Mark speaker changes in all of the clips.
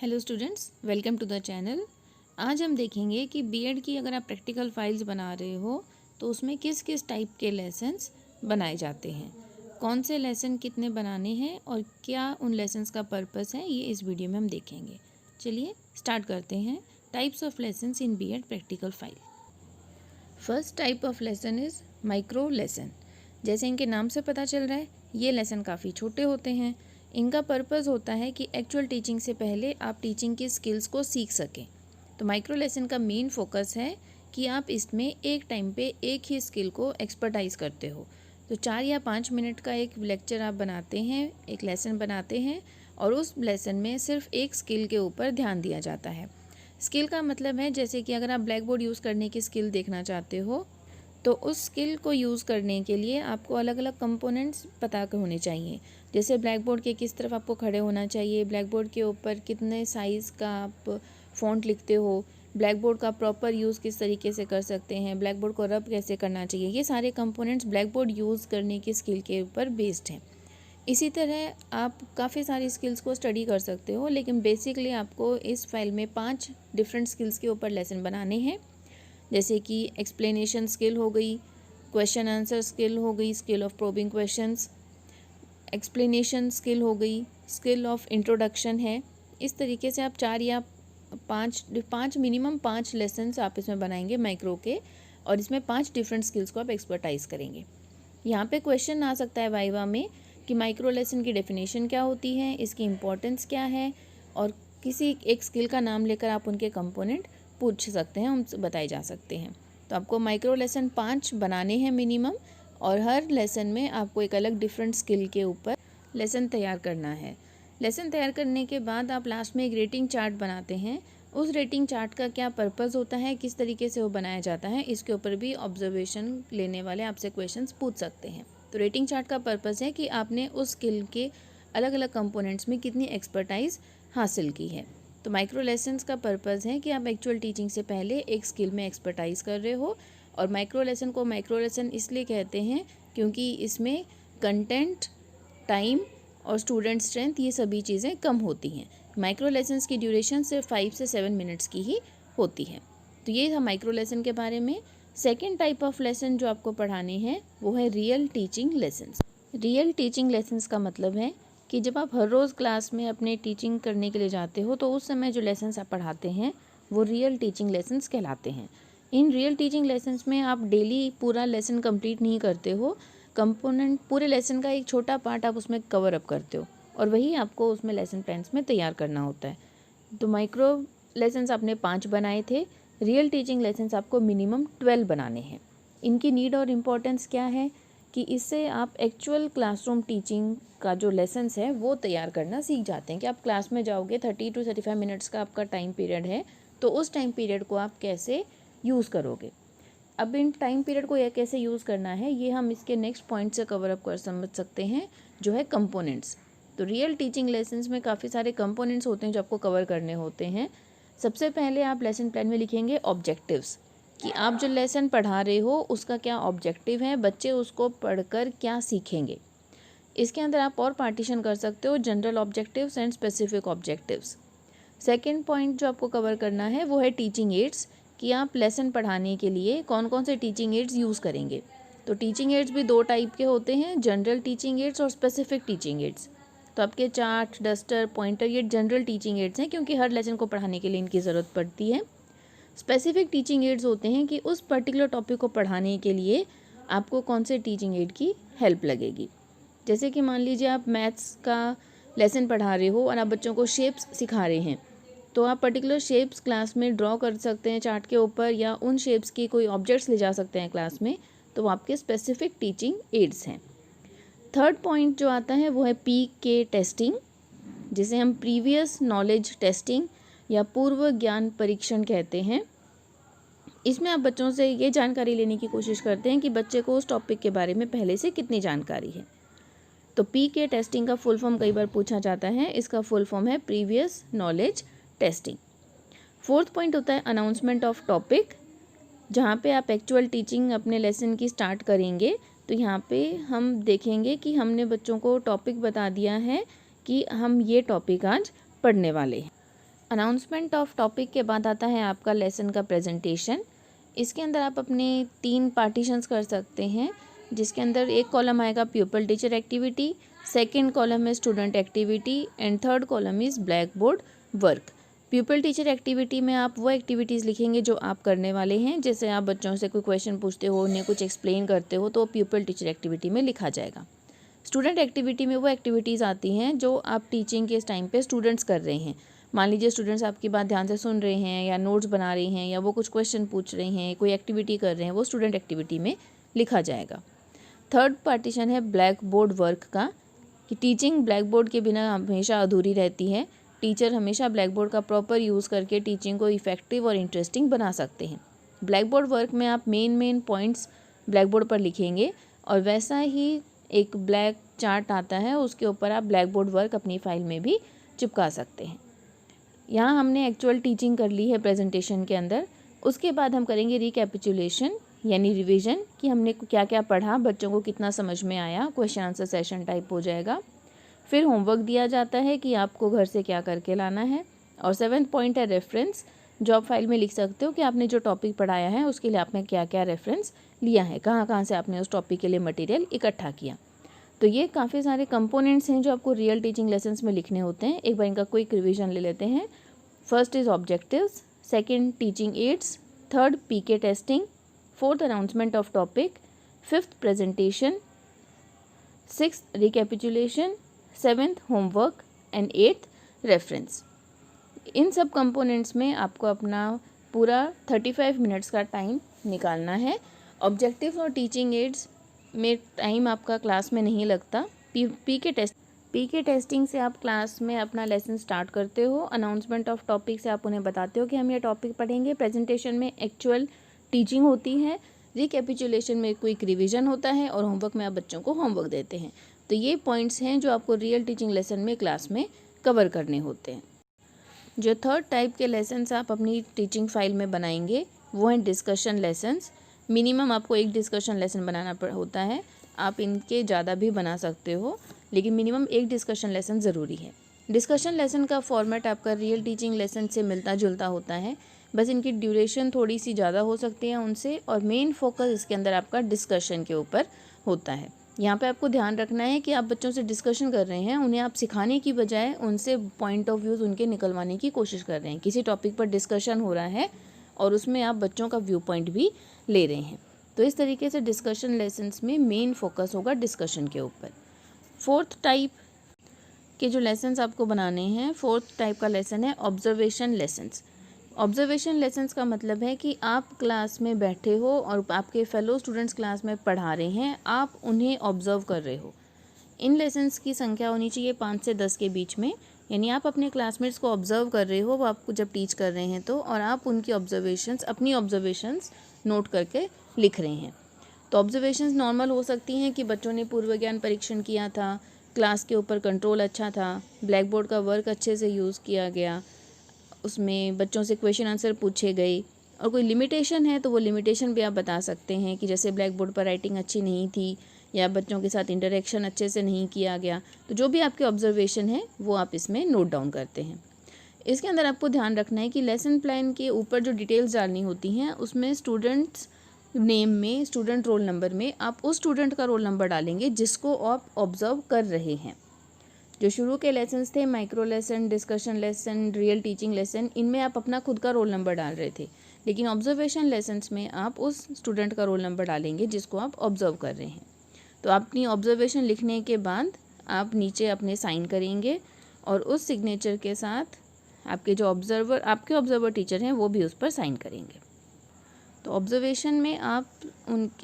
Speaker 1: Hello students, welcome to the channel. आज हम देखेंगे कि बीएड की अगर आप प्रैक्टिकल फाइल्स बना रहे हो तो उसमें किस किस टाइप के लेसन्स बनाए जाते हैं, कौन से लेसन कितने बनाने हैं और क्या उन लेसन्स का पर्पस है, ये इस वीडियो में हम देखेंगे। चलिए स्टार्ट करते हैं। Types of lessons in B Ed practical file. First type of lesson is micro lesson. जैसे इनके नाम से पता चल रहा है, ये लेसन काफ़ी छोटे होते हैं। इनका पर्पस होता है कि एक्चुअल टीचिंग से पहले आप टीचिंग की स्किल्स को सीख सकें। तो माइक्रो लेसन का मेन फोकस है कि आप इसमें एक टाइम पे एक ही स्किल को एक्सपर्टाइज करते हो। तो 4 या 5 मिनट का एक लेक्चर आप बनाते हैं, एक लेसन बनाते हैं और उस लेसन में सिर्फ एक स्किल के ऊपर ध्यान दिया जाता है। स्किल का मतलब है जैसे कि अगर आप ब्लैक बोर्ड यूज़ करने की स्किल देखना चाहते हो तो उस स्किल को यूज़ करने के लिए आपको अलग अलग कंपोनेंट्स पता होने चाहिए। जैसे ब्लैक बोर्ड के किस तरफ आपको खड़े होना चाहिए, ब्लैक बोर्ड के ऊपर कितने साइज़ का आप फ़ॉन्ट लिखते हो, ब्लैक बोर्ड का प्रॉपर यूज़ किस तरीके से कर सकते हैं, ब्लैक बोर्ड को रब कैसे करना चाहिए, ये सारे कंपोनेंट्स ब्लैक बोर्ड यूज़ करने की स्किल के ऊपर बेस्ड हैं। इसी तरह आप काफ़ी सारी स्किल्स को स्टडी कर सकते हो, लेकिन बेसिकली आपको इस फाइल में 5 डिफरेंट स्किल्स के ऊपर लेसन बनाने हैं। जैसे कि एक्सप्लेनेशन स्किल हो गई, क्वेश्चन आंसर स्किल हो गई, skill of probing questions, explanation skill हो गई, स्किल ऑफ इंट्रोडक्शन है। इस तरीके से आप 4 या 5 मिनिमम 5 लेसन्स आप इसमें बनाएंगे माइक्रो के, और इसमें 5 डिफरेंट स्किल्स को आप एक्सपर्टाइज करेंगे। यहाँ पे क्वेश्चन आ सकता है वाइवा में कि माइक्रो लेसन की डेफिनेशन क्या होती है, इसकी इम्पोर्टेंस क्या है, और किसी एक स्किल का नाम लेकर आप उनके कंपोनेंट पूछ सकते हैं, उनसे बताए जा सकते हैं। तो आपको माइक्रो लेसन 5 बनाने हैं मिनिमम, और हर लेसन में आपको एक अलग डिफरेंट स्किल के ऊपर लेसन तैयार करना है। लेसन तैयार करने के बाद आप लास्ट में एक रेटिंग चार्ट बनाते हैं। उस रेटिंग चार्ट का क्या पर्पस होता है, किस तरीके से वो बनाया जाता है, इसके ऊपर भी ऑब्जर्वेशन लेने वाले आपसे क्वेश्चंस पूछ सकते हैं। तो रेटिंग चार्ट का पर्पस है कि आपने उस स्किल के अलग अलग कंपोनेंट्स में कितनी एक्सपर्टाइज हासिल की है। तो माइक्रो लेसन्स का पर्पस है कि आप एक्चुअल टीचिंग से पहले एक स्किल में एक्सपर्टाइज कर रहे हो। और माइक्रो लेसन को माइक्रो लेसन इसलिए कहते हैं क्योंकि इसमें कंटेंट, टाइम और स्टूडेंट स्ट्रेंथ, ये सभी चीज़ें कम होती हैं। माइक्रो लेसन्स की ड्यूरेशन सिर्फ 5 से 7 मिनट्स की ही होती है। तो ये था माइक्रो लेसन के बारे में। सेकेंड टाइप ऑफ लेसन जो आपको पढ़ाने हैं वो है real teaching lessons. Real teaching lessons का मतलब है कि जब आप हर रोज़ क्लास में अपने टीचिंग करने के लिए जाते हो तो उस समय जो लेसन्स आप पढ़ाते हैं वो रियल टीचिंग लेसन्स कहलाते हैं। इन रियल टीचिंग लेसन्स में आप डेली पूरा लेसन कंप्लीट नहीं करते हो, कंपोनेंट पूरे लेसन का एक छोटा पार्ट आप उसमें कवर अप करते हो और वही आपको उसमें लेसन प्लान्स में तैयार करना होता है। तो माइक्रो लेसन्स आपने 5 बनाए थे, रियल टीचिंग लेसन्स आपको मिनिमम 12 बनाने हैं। इनकी नीड और इम्पोर्टेंस क्या है कि इससे आप एक्चुअल क्लासरूम टीचिंग का जो लेसन्स है वो तैयार करना सीख जाते हैं कि आप क्लास में जाओगे, 30 to 35 मिनट्स का आपका टाइम पीरियड है, तो उस टाइम पीरियड को आप कैसे यूज़ करोगे। अब इन टाइम पीरियड को यह कैसे यूज़ करना है ये हम इसके नेक्स्ट पॉइंट से कवर अप कर समझ सकते हैं, जो है कंपोनेंट्स। तो रियल टीचिंग लेसन्स में काफ़ी सारे कंपोनेंट्स होते हैं जो आपको कवर करने होते हैं। सबसे पहले आप लेसन प्लान में लिखेंगे ऑब्जेक्टिव्स, कि आप जो लेसन पढ़ा रहे हो उसका क्या ऑब्जेक्टिव है, बच्चे उसको पढ़कर क्या सीखेंगे। इसके अंदर आप और पार्टीशन कर सकते हो, general objectives and specific objectives. Second point जो आपको कवर करना है वो है टीचिंग एड्स, कि आप लेसन पढ़ाने के लिए कौन कौन से टीचिंग एड्स यूज़ करेंगे। तो टीचिंग एड्स भी 2 टाइप के होते हैं, जनरल टीचिंग एड्स और स्पेसिफिक टीचिंग एड्स। तो आपके चार्ट, डस्टर, पॉइंटर, ये जनरल टीचिंग एड्स हैं क्योंकि हर लेसन को पढ़ाने के लिए इनकी ज़रूरत पड़ती है। स्पेसिफिक टीचिंग एड्स होते हैं कि उस पर्टिकुलर टॉपिक को पढ़ाने के लिए आपको कौन से टीचिंग एड की हेल्प लगेगी। जैसे कि मान लीजिए आप मैथ्स का लेसन पढ़ा रहे हो और आप बच्चों को शेप्स सिखा रहे हैं, तो आप पर्टिकुलर शेप्स क्लास में ड्रॉ कर सकते हैं चार्ट के ऊपर, या उन शेप्स की कोई ऑब्जेक्ट्स ले जा सकते हैं क्लास में, तो वो आपके स्पेसिफिक टीचिंग एड्स हैं। थर्ड पॉइंट जो आता है वो है PK टेस्टिंग, जिसे हम प्रीवियस नॉलेज टेस्टिंग या पूर्व ज्ञान परीक्षण कहते हैं। इसमें आप बच्चों से ये जानकारी लेने की कोशिश करते हैं कि बच्चे को उस टॉपिक के बारे में पहले से कितनी जानकारी है। तो PK टेस्टिंग का फुल फॉर्म कई बार पूछा जाता है, इसका फुल फॉर्म है previous knowledge testing. Fourth point होता है अनाउंसमेंट ऑफ टॉपिक, जहाँ पे आप एक्चुअल टीचिंग अपने लेसन की स्टार्ट करेंगे। तो यहाँ पे हम देखेंगे कि हमने बच्चों को टॉपिक बता दिया है कि हम ये टॉपिक आज पढ़ने वाले हैं। अनाउंसमेंट ऑफ टॉपिक के बाद आता है आपका लेसन का प्रेजेंटेशन। इसके अंदर आप अपने 3 पार्टीशंस कर सकते हैं, जिसके अंदर एक कॉलम आएगा pupil teacher activity, second column है student activity and third column is black board work. Pupil teacher activity में आप वो एक्टिविटीज़ लिखेंगे जो आप करने वाले हैं। जैसे आप बच्चों से कोई क्वेश्चन पूछते हो, उन्हें कुछ एक्सप्लेन करते हो, तो प्यूपल टीचर एक्टिविटी में लिखा जाएगा। स्टूडेंट एक्टिविटी में वो एक्टिविटीज़ आती हैं जो आप टीचिंग के इस टाइम पे स्टूडेंट्स कर रहे हैं। मान लीजिए स्टूडेंट्स आपकी बात ध्यान से सुन रहे हैं या नोट्स बना रहे हैं या वो कुछ क्वेश्चन पूछ रहे हैं, कोई एक्टिविटी कर रहे हैं, वो स्टूडेंट एक्टिविटी में लिखा जाएगा। थर्ड पार्टीशन है ब्लैक बोर्ड वर्क का, कि टीचिंग ब्लैक बोर्ड के बिना हमेशा अधूरी रहती है। टीचर हमेशा ब्लैक बोर्ड का प्रॉपर यूज़ करके टीचिंग को इफेक्टिव और इंटरेस्टिंग बना सकते हैं। ब्लैक बोर्ड वर्क में आप मेन पॉइंट्स ब्लैक बोर्ड पर लिखेंगे और वैसा ही एक ब्लैक चार्ट आता है, उसके ऊपर आप ब्लैक बोर्ड वर्क अपनी फाइल में भी चिपका सकते हैं। यहाँ हमने एक्चुअल टीचिंग कर ली है प्रेजेंटेशन के अंदर। उसके बाद हम करेंगे रिकैपिचुलेशन यानी रिवीजन, कि हमने क्या क्या पढ़ा, बच्चों को कितना समझ में आया। क्वेश्चन आंसर सेशन टाइप हो जाएगा। फिर होमवर्क दिया जाता है कि आपको घर से क्या करके लाना है। और 7th पॉइंट है रेफरेंस, जो आप फाइल में लिख सकते हो कि आपने जो टॉपिक पढ़ाया है उसके लिए आपने क्या क्या रेफरेंस लिया है, कहाँ कहाँ से आपने उस टॉपिक के लिए मटेरियल इकट्ठा किया। तो ये काफ़ी सारे कंपोनेंट्स हैं जो आपको रियल टीचिंग लेसन्स में लिखने होते हैं। एक बार इनका क्विक रिवीजन ले लेते हैं। First is objectives, second teaching aids, third PK testing, fourth announcement of topic, fifth presentation, sixth recapitulation, 7th homework and 8th reference. इन सब कंपोनेंट्स में आपको अपना पूरा 35 मिनट्स का टाइम निकालना है। ऑब्जेक्टिव्स और टीचिंग एड्स में टाइम आपका क्लास में नहीं लगता। पीके टेस्टिंग से आप क्लास में अपना लेसन स्टार्ट करते हो। अनाउंसमेंट ऑफ टॉपिक से आप उन्हें बताते हो कि हम ये टॉपिक पढ़ेंगे। प्रेजेंटेशन में एक्चुअल टीचिंग होती है। रिकैपिचुलेशन में क्विक रिवीजन होता है और होमवर्क में आप बच्चों को होमवर्क देते हैं। तो ये पॉइंट्स हैं जो आपको रियल टीचिंग लेसन में क्लास में कवर करने होते हैं। जो थर्ड टाइप के लेसन्स आप अपनी टीचिंग फाइल में बनाएंगे वो हैं डिस्कशन लेसन्स। मिनिमम आपको एक डिस्कशन लेसन बनाना होता है। आप इनके ज़्यादा भी बना सकते हो, लेकिन मिनिमम एक डिस्कशन लेसन ज़रूरी है। डिस्कशन लेसन का फॉर्मेट आपका रियल टीचिंग लेसन से मिलता जुलता होता है, बस इनकी ड्यूरेशन थोड़ी सी ज़्यादा हो सकती है उनसे, और मेन फोकस इसके अंदर आपका डिस्कशन के ऊपर होता है। यहाँ पे आपको ध्यान रखना है कि आप बच्चों से डिस्कशन कर रहे हैं, उन्हें आप सिखाने की बजाय उनसे पॉइंट ऑफ व्यूज़ उनके निकलवाने की कोशिश कर रहे हैं। किसी टॉपिक पर डिस्कशन हो रहा है और उसमें आप बच्चों का व्यू पॉइंट भी ले रहे हैं। तो इस तरीके से डिस्कशन लेसन्स में मेन फोकस होगा डिस्कशन के ऊपर। फोर्थ टाइप के जो लेसन्स आपको बनाने हैं, फोर्थ टाइप का लेसन है ऑब्जर्वेशन लेसन्स। ऑब्जर्वेशन लेसन्स का मतलब है कि आप क्लास में बैठे हो और आपके फेलो स्टूडेंट्स क्लास में पढ़ा रहे हैं, आप उन्हें ऑब्जर्व कर रहे हो। इन लेसन्स की संख्या होनी चाहिए 5 से 10 के बीच में, यानी आप अपने क्लासमेट्स को ऑब्जर्व कर रहे हो, वो आपको जब टीच कर रहे हैं तो, और आप उनकी ऑब्जर्वेशंस, अपनी ऑब्जर्वेशंस नोट करके लिख रहे हैं। तो ऑब्जर्वेशंस नॉर्मल हो सकती हैं कि बच्चों ने पूर्व ज्ञान परीक्षण किया था, क्लास के ऊपर कंट्रोल अच्छा था, ब्लैक बोर्ड का वर्क अच्छे से यूज़ किया गया, उसमें बच्चों से क्वेश्चन आंसर पूछे गए। और कोई लिमिटेशन है तो वो लिमिटेशन भी आप बता सकते हैं कि जैसे ब्लैक बोर्ड पर राइटिंग अच्छी नहीं थी या बच्चों के साथ इंटरेक्शन अच्छे से नहीं किया गया। तो जो भी आपके ऑब्जर्वेशन है वो आप इसमें नोट डाउन करते हैं। इसके अंदर आपको ध्यान रखना है कि लेसन प्लान के ऊपर जो डिटेल्स डालनी होती हैं उसमें स्टूडेंट्स नेम में, स्टूडेंट रोल नंबर में आप उस स्टूडेंट का रोल नंबर डालेंगे जिसको आप ऑब्जर्व कर रहे हैं। जो शुरू के लेसन्स थे, micro lesson, discussion lesson, real teaching lesson, इनमें आप अपना खुद का रोल नंबर डाल रहे थे, लेकिन ऑब्जर्वेशन लेसन्स में आप उस स्टूडेंट का रोल नंबर डालेंगे जिसको आप ऑब्जर्व कर रहे हैं। तो अपनी ऑब्जर्वेशन लिखने के बाद आप नीचे अपने साइन करेंगे और उस सिग्नेचर के साथ आपके ऑब्जर्वर टीचर हैं वो भी उस पर साइन करेंगे। तो ऑब्जर्वेशन में आप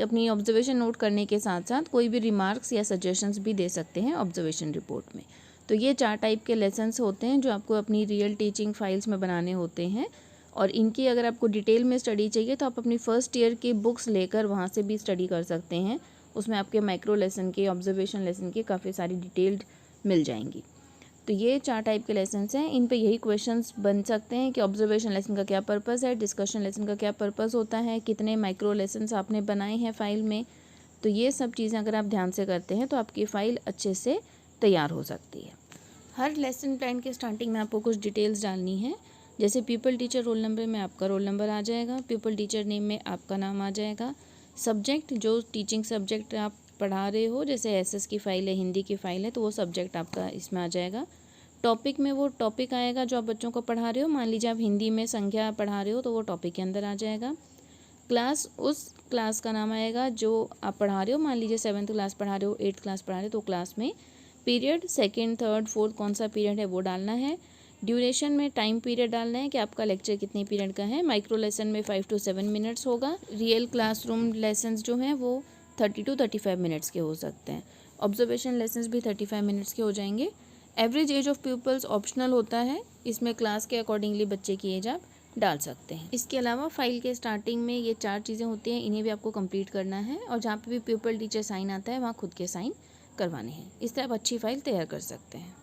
Speaker 1: अपनी ऑब्जर्वेशन नोट करने के साथ साथ कोई भी रिमार्क्स या सजेशंस भी दे सकते हैं ऑब्जर्वेशन रिपोर्ट में। तो ये 4 टाइप के लेसन्स होते हैं जो आपको अपनी रियल टीचिंग फाइल्स में बनाने होते हैं। और इनकी अगर आपको डिटेल में स्टडी चाहिए तो आप अपनी फर्स्ट ईयर की बुक्स लेकर वहाँ से भी स्टडी कर सकते हैं। उसमें आपके माइक्रो लेसन के, ऑब्जर्वेशन लेसन के काफ़ी सारी डिटेल्ड मिल जाएंगी। तो ये 4 टाइप के लेसन्स हैं। इन पे यही क्वेश्चंस बन सकते हैं कि ऑब्जर्वेशन लेसन का क्या पर्पस है, डिस्कशन लेसन का क्या पर्पस होता है, कितने माइक्रो लेसन्स आपने बनाए हैं फाइल में। तो ये सब चीज़ें अगर आप ध्यान से करते हैं तो आपकी फ़ाइल अच्छे से तैयार हो सकती है। हर लेसन प्लान के स्टार्टिंग में आपको कुछ डिटेल्स डालनी है। जैसे पीपल टीचर रोल नंबर में आपका रोल नंबर आ जाएगा, पीपल टीचर नेम में आपका नाम आ जाएगा। सब्जेक्ट जो टीचिंग सब्जेक्ट आप पढ़ा रहे हो, जैसे एसएस की फ़ाइल है, हिंदी की फ़ाइल है, तो वो सब्जेक्ट आपका इसमें आ जाएगा। टॉपिक में वो टॉपिक आएगा जो आप बच्चों को पढ़ा रहे हो। मान लीजिए आप हिंदी में संख्या पढ़ा रहे हो तो वो टॉपिक के अंदर आ जाएगा। क्लास, उस क्लास का नाम आएगा जो आप पढ़ा रहे हो। मान लीजिए 7th क्लास पढ़ा रहे हो, 8th क्लास पढ़ा रहे हो, तो क्लास में पीरियड 2nd, 3rd, 4th कौन सा पीरियड है वो डालना है। ड्यूरेशन में टाइम पीरियड डालना है कि आपका लेक्चर कितने पीरियड का है। माइक्रो लेसन में 5 to 7 मिनट्स होगा। रियल क्लासरूम लेसन्स जो हैं वो 30 to 35 मिनट्स के हो सकते हैं। ऑब्जर्वेशन लेसन्स भी 35 मिनट्स के हो जाएंगे। Average age of peoples optional होता है, इसमें क्लास के अकॉर्डिंगली बच्चे की एज आप डाल सकते हैं। इसके अलावा फाइल के स्टार्टिंग में ये 4 चीज़ें होती हैं, इन्हें भी आपको कंप्लीट करना है और जहाँ पे भी पीपल टीचर साइन आता है वहाँ खुद के साइन करवाने हैं। इस तरह आप अच्छी फाइल तैयार कर सकते हैं।